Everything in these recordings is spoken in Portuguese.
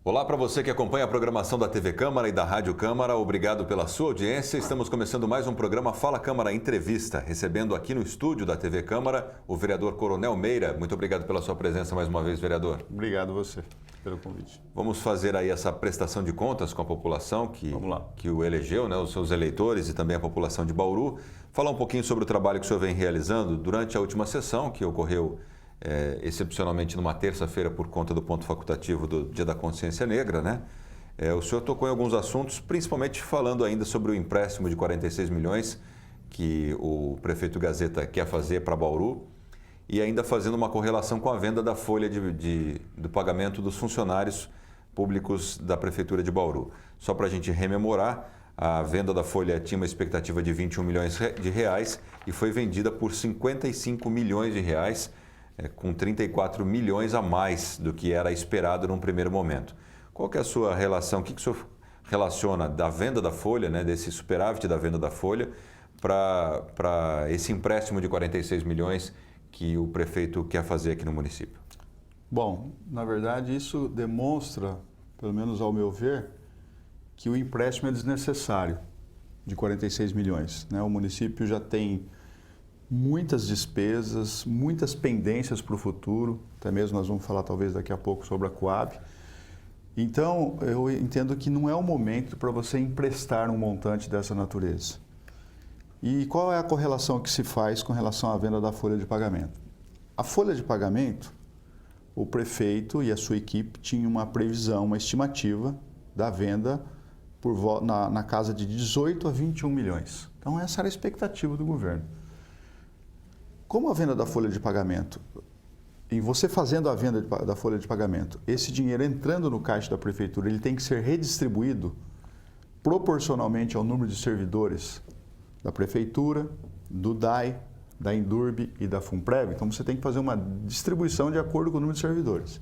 Olá para você que acompanha a programação da TV Câmara e da Rádio Câmara, obrigado pela sua audiência. Estamos começando mais um programa Fala Câmara Entrevista, recebendo aqui no estúdio da TV Câmara o vereador Coronel Meira. Muito obrigado pela sua presença mais uma vez, vereador. Obrigado a você pelo convite. Vamos fazer aí essa prestação de contas com a população que o elegeu, né, os seus eleitores e também a população de Bauru. Falar um pouquinho sobre o trabalho que o senhor vem realizando durante a última sessão, que ocorreu excepcionalmente numa terça-feira por conta do ponto facultativo do Dia da Consciência Negra, né? O senhor tocou em alguns assuntos, principalmente falando ainda sobre o empréstimo de 46 milhões que o prefeito Gazeta quer fazer para Bauru e ainda fazendo uma correlação com a venda da folha do pagamento dos funcionários públicos da Prefeitura de Bauru. Só para a gente rememorar, a venda da folha tinha uma expectativa de 21 milhões de reais e foi vendida por 55 milhões de reais, com 34 milhões a mais do que era esperado num primeiro momento. Qual que é a sua relação? O que o senhor relaciona da venda da folha, né, desse superávit da venda da folha, para esse empréstimo de 46 milhões que o prefeito quer fazer aqui no município? Bom, na verdade isso demonstra, pelo menos ao meu ver, que o empréstimo é desnecessário, de 46 milhões. Né? O município já tem muitas despesas, muitas pendências para o futuro, até mesmo nós vamos falar talvez daqui a pouco sobre a Coab. Então, eu entendo que não é o momento para você emprestar um montante dessa natureza. E qual é a correlação que se faz com relação à venda da folha de pagamento? A folha de pagamento, o prefeito e a sua equipe tinham uma previsão, uma estimativa da venda na casa de 18 a 21 milhões. Então, essa era a expectativa do governo. Como a venda da folha de pagamento, em você fazendo a venda da folha de pagamento, esse dinheiro entrando no caixa da prefeitura, ele tem que ser redistribuído proporcionalmente ao número de servidores da prefeitura, do DAI, da Indurb e da Funprev. Então você tem que fazer uma distribuição de acordo com o número de servidores.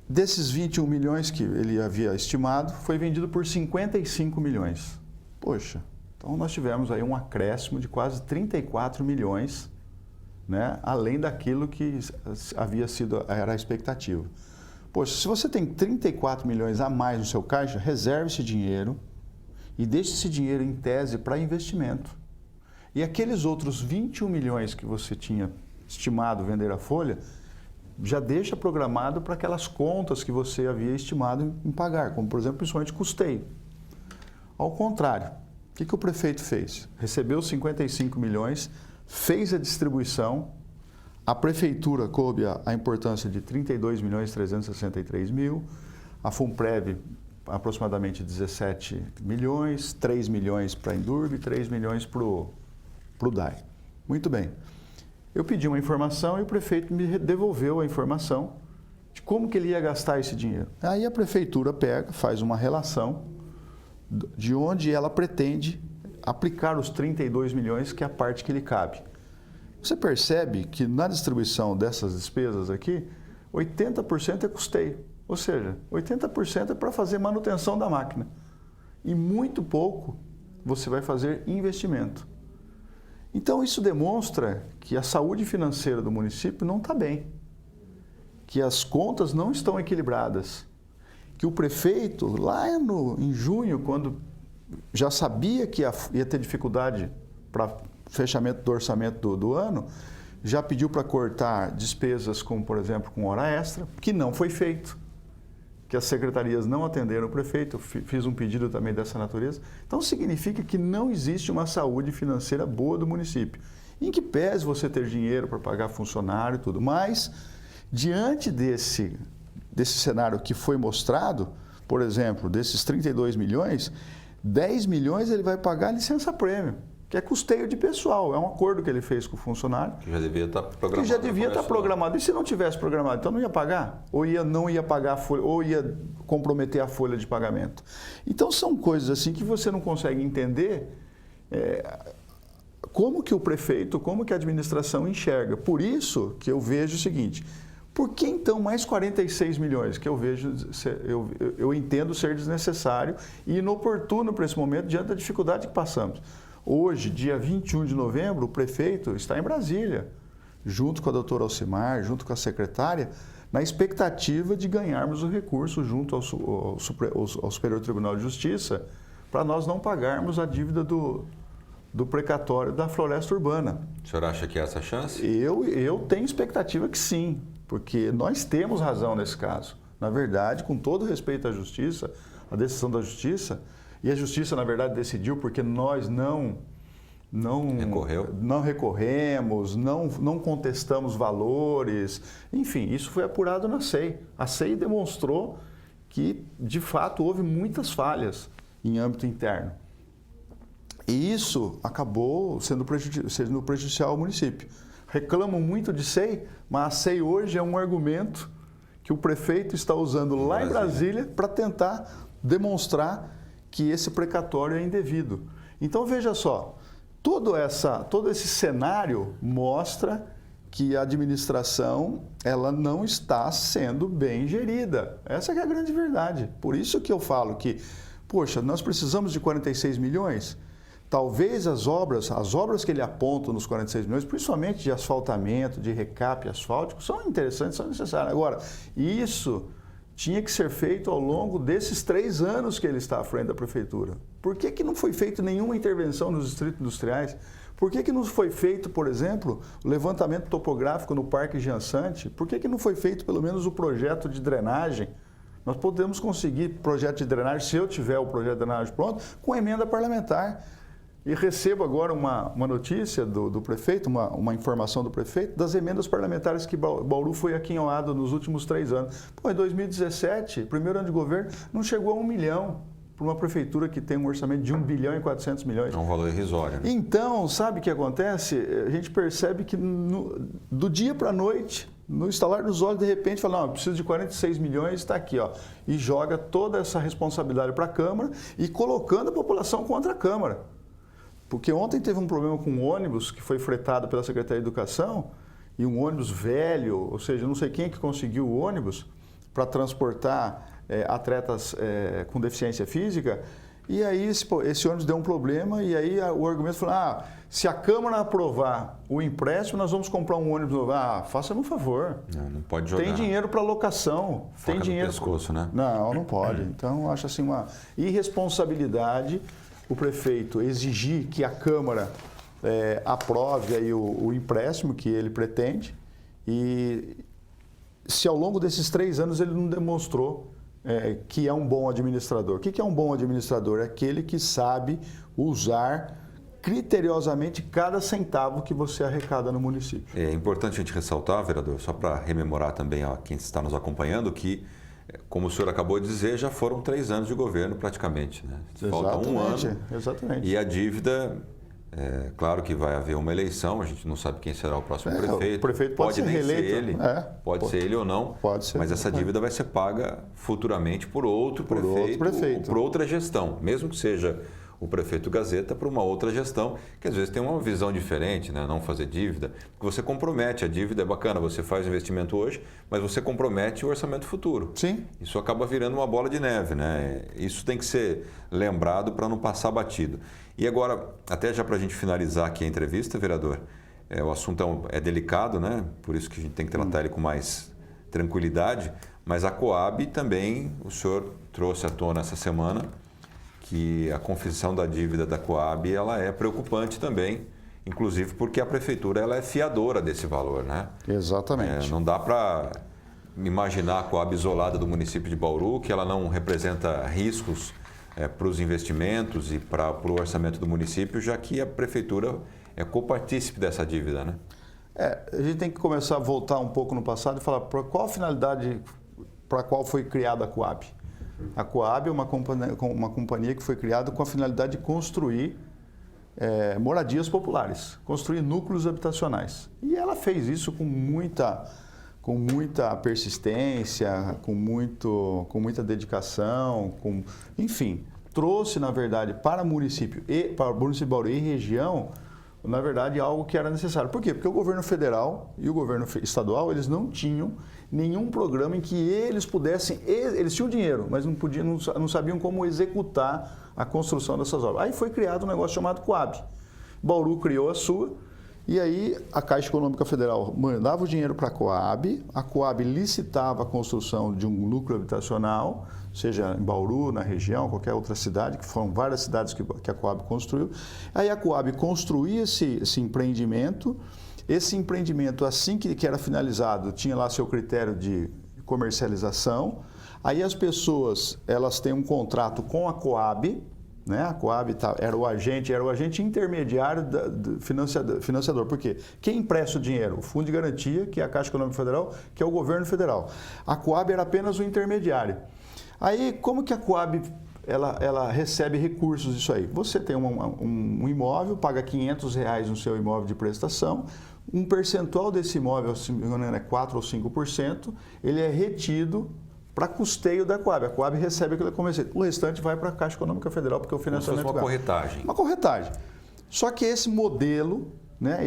Desses 21 milhões que ele havia estimado, foi vendido por 55 milhões. Poxa! Então, nós tivemos aí um acréscimo de quase 34 milhões, né, além daquilo que era a expectativa. Poxa, se você tem 34 milhões a mais no seu caixa, reserve esse dinheiro e deixe esse dinheiro em tese para investimento. E aqueles outros 21 milhões que você tinha estimado vender a folha, já deixa programado para aquelas contas que você havia estimado em pagar, como, por exemplo, principalmente custeio. Ao contrário, o que o prefeito fez? Recebeu 55 milhões, fez a distribuição, a prefeitura coube a importância de 32 milhões 363 mil, a Funprev aproximadamente 17 milhões, 3 milhões para a Indurb e 3 milhões para o DAI. Muito bem. Eu pedi uma informação e o prefeito me devolveu a informação de como que ele ia gastar esse dinheiro. Aí a prefeitura pega, faz uma relação de onde ela pretende aplicar os 32 milhões, que é a parte que lhe cabe. Você percebe que na distribuição dessas despesas aqui, 80% é custeio, ou seja, 80% é para fazer manutenção da máquina. E muito pouco você vai fazer investimento. Então isso demonstra que a saúde financeira do município não está bem, que as contas não estão equilibradas. Que o prefeito, lá em junho, quando já sabia que ia ter dificuldade para fechamento do orçamento do ano, já pediu para cortar despesas como, por exemplo, com hora extra, que não foi feito, que as secretarias não atenderam o prefeito, fiz um pedido também dessa natureza. Então, significa que não existe uma saúde financeira boa do município. Em que pese você ter dinheiro para pagar funcionário e tudo, mas, diante desse cenário que foi mostrado, por exemplo, desses 32 milhões, 10 milhões ele vai pagar licença-prêmio, que é custeio de pessoal, é um acordo que ele fez com o funcionário. Que já devia estar programado. Que já devia estar programado. E se não tivesse programado, então não ia pagar? Ou não ia pagar a folha, ou ia comprometer a folha de pagamento. Então são coisas assim que você não consegue entender como que o prefeito, como que a administração enxerga. Por isso que eu vejo o seguinte: por que então mais 46 milhões, que eu entendo ser desnecessário e inoportuno para esse momento, diante da dificuldade que passamos? Hoje, dia 21 de novembro, o prefeito está em Brasília, junto com a doutora Alcimar, junto com a secretária, na expectativa de ganharmos o recurso junto ao Superior Tribunal de Justiça, para nós não pagarmos a dívida do precatório da floresta urbana. O senhor acha que é essa a chance? Eu tenho expectativa que sim, porque nós temos razão nesse caso. Na verdade, com todo respeito à Justiça, a decisão da Justiça, e a Justiça, na verdade, decidiu porque nós não recorremos, não contestamos valores, enfim, isso foi apurado na SEI. A SEI demonstrou que, de fato, houve muitas falhas em âmbito interno. E isso acabou sendo prejudicial ao município. Reclamam muito de SEI, mas a SEI hoje é um argumento que o prefeito está usando lá em Brasília para tentar demonstrar que esse precatório é indevido. Então, veja só, todo esse cenário mostra que a administração ela não está sendo bem gerida. Essa que é a grande verdade. Por isso que eu falo que, poxa, nós precisamos de 46 milhões? Talvez as obras que ele aponta nos 46 milhões, principalmente de asfaltamento, de recape asfáltico, são interessantes, são necessárias. Agora, isso tinha que ser feito ao longo desses 3 anos que ele está à frente da prefeitura. Por que não foi feita nenhuma intervenção nos distritos industriais? Por que não foi feito, por exemplo, o levantamento topográfico no Parque Giansante? Por que não foi feito pelo menos o projeto de drenagem? Nós podemos conseguir projeto de drenagem, se eu tiver o projeto de drenagem pronto, com emenda parlamentar. E recebo agora uma notícia do prefeito, uma informação do prefeito, das emendas parlamentares que Bauru foi aquinhoado nos últimos 3 anos. Pô, em 2017, primeiro ano de governo, não chegou a 1 milhão para uma prefeitura que tem um orçamento de 1 bilhão e 400 milhões. É um valor irrisório, né? Então, sabe o que acontece? A gente percebe que do dia para a noite, no estalar dos olhos, de repente, fala, não, eu preciso de 46 milhões, está aqui, ó. E joga toda essa responsabilidade para a Câmara e colocando a população contra a Câmara. Porque ontem teve um problema com um ônibus que foi fretado pela Secretaria de Educação, e um ônibus velho, ou seja, não sei quem que conseguiu o ônibus para transportar atletas com deficiência física, e aí esse ônibus deu um problema, e aí o argumento foi, se a Câmara aprovar o empréstimo, nós vamos comprar um ônibus novo. Faça-me um favor. Não pode jogar. Tem dinheiro para locação. Faca tem dinheiro no pescoço, né? Não pode. Então, eu acho assim uma irresponsabilidade o prefeito exigir que a Câmara aprove aí o empréstimo que ele pretende, e se ao longo desses 3 anos ele não demonstrou que é um bom administrador. O que é um bom administrador? É aquele que sabe usar criteriosamente cada centavo que você arrecada no município. É importante a gente ressaltar, vereador, só para rememorar também a quem está nos acompanhando, que, como o senhor acabou de dizer, já foram 3 anos de governo praticamente, né? Falta 1 ano. Exatamente. E a dívida, claro que vai haver uma eleição, a gente não sabe quem será o próximo prefeito. O prefeito pode ser reeleito. Ser ele, pode ser ele ou não, pode ser, mas essa dívida vai ser paga futuramente por outro prefeito, ou por outra gestão, mesmo que seja o prefeito Gazeta, para uma outra gestão, que às vezes tem uma visão diferente, né? Não fazer dívida, porque você compromete, a dívida é bacana, você faz o investimento hoje, mas você compromete o orçamento futuro. Sim. Isso acaba virando uma bola de neve, né? Isso tem que ser lembrado para não passar batido. E agora, até já para a gente finalizar aqui a entrevista, vereador, o assunto é delicado, né? Por isso que a gente tem que tratar ele com mais tranquilidade, mas a Coab também, o senhor trouxe à tona essa semana, que a confissão da dívida da Coab ela é preocupante também, inclusive porque a prefeitura ela é fiadora desse valor, né? Exatamente. Não dá para imaginar a Coab isolada do município de Bauru, que ela não representa riscos para os investimentos e para o orçamento do município, já que a prefeitura é copartícipe dessa dívida, né? A gente tem que começar a voltar um pouco no passado e falar para qual finalidade, para qual foi criada a Coab. A Coab é uma companhia que foi criada com a finalidade de construir moradias populares, construir núcleos habitacionais. E ela fez isso com muita persistência, com muita dedicação, enfim, trouxe, na verdade, para o município de Bauru e região, na verdade, algo que era necessário. Por quê? Porque o governo federal e o governo estadual, eles não tinham nenhum programa em que eles pudessem... Eles tinham dinheiro, mas não sabiam como executar a construção dessas obras. Aí foi criado um negócio chamado Coab. Bauru criou a sua E aí a Caixa Econômica Federal mandava o dinheiro para a Coab licitava a construção de um núcleo habitacional, seja em Bauru, na região, qualquer outra cidade, que foram várias cidades que a Coab construiu. Aí a Coab construía esse empreendimento. Esse empreendimento, assim que era finalizado, tinha lá seu critério de comercialização. Aí as pessoas, elas têm um contrato com a Coab, né? A Coab era o agente intermediário do financiador. Por quê? Quem empresta o dinheiro? O Fundo de Garantia, que é a Caixa Econômica Federal, que é o governo federal. A Coab era apenas o intermediário. Aí, como que a Coab ela recebe recursos disso aí? Você tem um imóvel, paga R$500 no seu imóvel de prestação, um percentual desse imóvel, se não me engano, é 4 ou 5%, ele é retido para custeio da Coab. A Coab recebe aquilo que eu comecei. O restante vai para a Caixa Econômica Federal, porque o financiamento... Como se fosse uma corretagem. Uma corretagem. Só que esse modelo, né,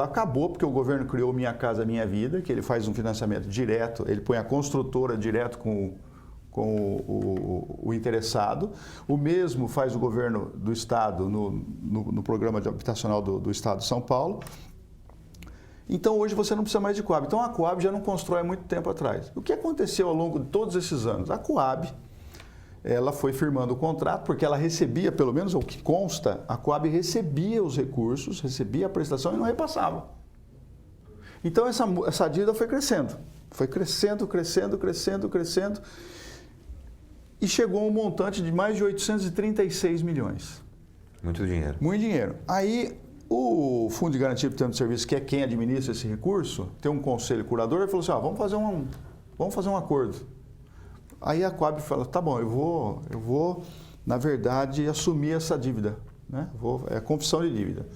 acabou, porque o governo criou Minha Casa Minha Vida, que ele faz um financiamento direto, ele põe a construtora direto com o interessado. O mesmo faz o governo do Estado no programa habitacional do Estado de São Paulo. Então, hoje você não precisa mais de Coab. Então, a Coab já não constrói há muito tempo atrás. O que aconteceu ao longo de todos esses anos? A Coab, ela foi firmando o contrato, porque ela recebia, pelo menos o que consta, a Coab recebia os recursos, recebia a prestação e não repassava. Então, essa dívida foi crescendo. Foi crescendo. E chegou a um montante de mais de 836 milhões. Muito dinheiro. Muito dinheiro. Aí, o Fundo de Garantia por Tempo de Serviço, que é quem administra esse recurso, tem um conselho curador, e falou assim, vamos fazer um acordo. Aí a Coab fala, tá bom, eu vou, na verdade, assumir essa dívida. Né? É confissão de dívida.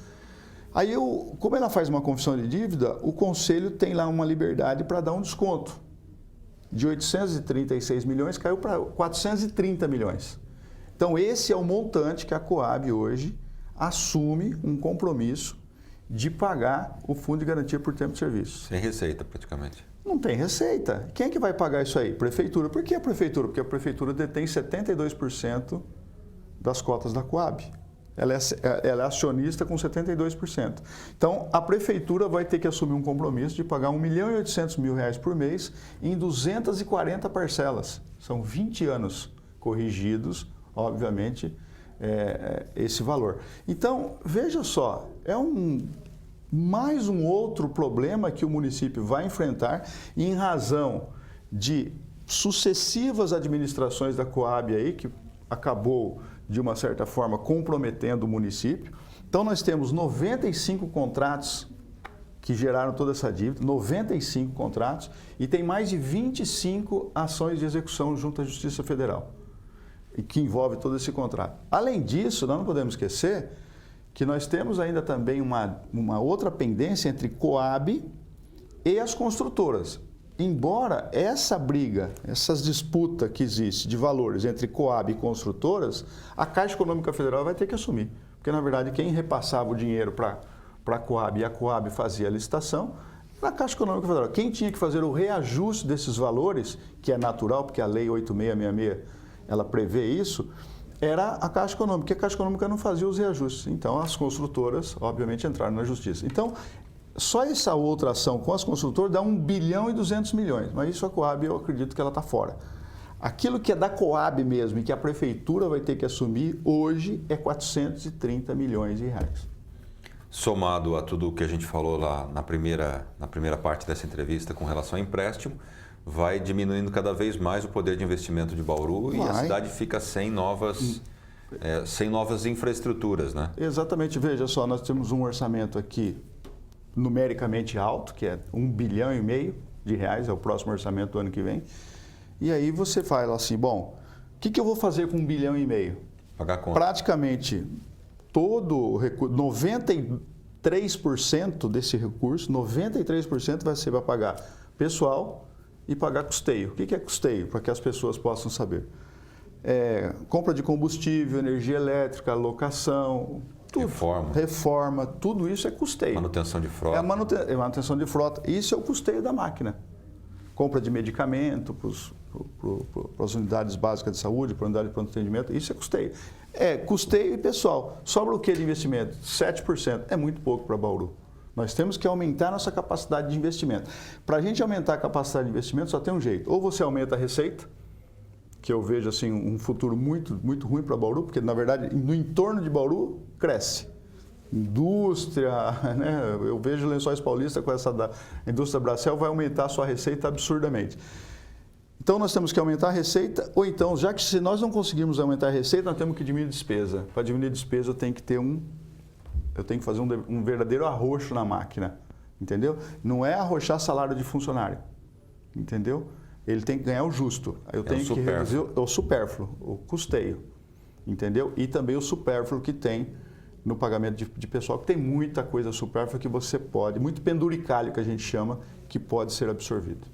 Aí, como ela faz uma confissão de dívida, o conselho tem lá uma liberdade para dar um desconto. De 836 milhões caiu para 430 milhões. Então, esse é o montante que a Coab hoje assume um compromisso de pagar o Fundo de Garantia por Tempo de Serviço. Sem receita, praticamente. Não tem receita. Quem é que vai pagar isso aí? Prefeitura. Por que a Prefeitura? Porque a Prefeitura detém 72% das cotas da Coab. Ela é acionista com 72%. Então, a Prefeitura vai ter que assumir um compromisso de pagar R$1.800.000 por mês em 240 parcelas. São 20 anos corrigidos, obviamente, esse valor. Então, veja só, mais um outro problema que o município vai enfrentar em razão de sucessivas administrações da Coab aí, que acabou, de uma certa forma, comprometendo o município. Então, nós temos 95 contratos que geraram toda essa dívida, 95 contratos, e tem mais de 25 ações de execução junto à Justiça Federal, e que envolve todo esse contrato. Além disso, nós não podemos esquecer que nós temos ainda também uma outra pendência entre Coab e as construtoras. Embora essa briga, essas disputas que existem de valores entre Coab e construtoras, a Caixa Econômica Federal vai ter que assumir. Porque, na verdade, quem repassava o dinheiro para a Coab e a Coab fazia a licitação, era a Caixa Econômica Federal. Quem tinha que fazer o reajuste desses valores, que é natural, porque a Lei 8666 ela prevê isso, era a Caixa Econômica, porque a Caixa Econômica não fazia os reajustes. Então, as construtoras, obviamente, entraram na justiça. Então, só essa outra ação com as construtoras dá 1.2 bilhões, mas isso a Coab, eu acredito que ela está fora. Aquilo que é da Coab mesmo e que a Prefeitura vai ter que assumir hoje é 430 milhões de reais. Somado a tudo o que a gente falou lá na primeira parte dessa entrevista com relação ao empréstimo, vai diminuindo cada vez mais o poder de investimento de Bauru e a cidade fica sem novas infraestruturas, né? Exatamente. Veja só, nós temos um orçamento aqui numericamente alto, que é 1,5 bilhão de reais, é o próximo orçamento do ano que vem. E aí você fala assim, bom, o que eu vou fazer com 1,5 bilhão? Pagar a conta. Praticamente todo o recurso, 93% desse recurso, 93% vai ser para pagar pessoal e pagar custeio. O que é custeio? Para que as pessoas possam saber. Compra de combustível, energia elétrica, locação, tudo. Reforma, tudo isso é custeio. Manutenção de frota. Manutenção de frota. Isso é o custeio da máquina. Compra de medicamento para as unidades básicas de saúde, para a unidade de pronto atendimento, isso é custeio. Custeio e pessoal. Sobra o que de investimento? 7%. É muito pouco para Bauru. Nós temos que aumentar nossa capacidade de investimento. Para a gente aumentar a capacidade de investimento, só tem um jeito. Ou você aumenta a receita, que eu vejo assim, um futuro muito, muito ruim para Bauru, porque, na verdade, no entorno de Bauru, cresce. Indústria, né? Eu vejo Lençóis Paulista com essa da indústria Bracel, vai aumentar a sua receita absurdamente. Então, nós temos que aumentar a receita, ou então, já que se nós não conseguirmos aumentar a receita, nós temos que diminuir a despesa. Para diminuir a despesa, eu tenho que fazer um verdadeiro arroxo na máquina, entendeu? Não é arrochar salário de funcionário, entendeu? Ele tem que ganhar o justo. Eu tenho que reduzir o supérfluo, o custeio, entendeu? E também o supérfluo que tem no pagamento de pessoal, que tem muita coisa supérflua que você pode, muito penduricalho que a gente chama, que pode ser absorvido.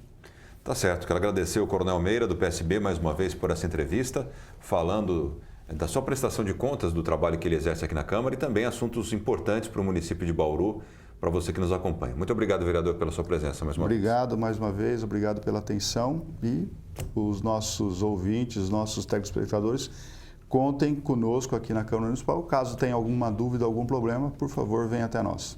Tá certo, quero agradecer ao Coronel Meira, do PSB, mais uma vez por essa entrevista, falando da sua prestação de contas do trabalho que ele exerce aqui na Câmara e também assuntos importantes para o município de Bauru, para você que nos acompanha. Muito obrigado, vereador, pela sua presença mais uma vez. Obrigado mais uma vez, obrigado pela atenção e os nossos ouvintes, os nossos telespectadores, contem conosco aqui na Câmara Municipal. Caso tenha alguma dúvida, algum problema, por favor, venha até nós.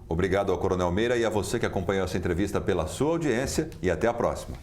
Obrigado ao Coronel Meira e a você que acompanhou essa entrevista pela sua audiência e até a próxima.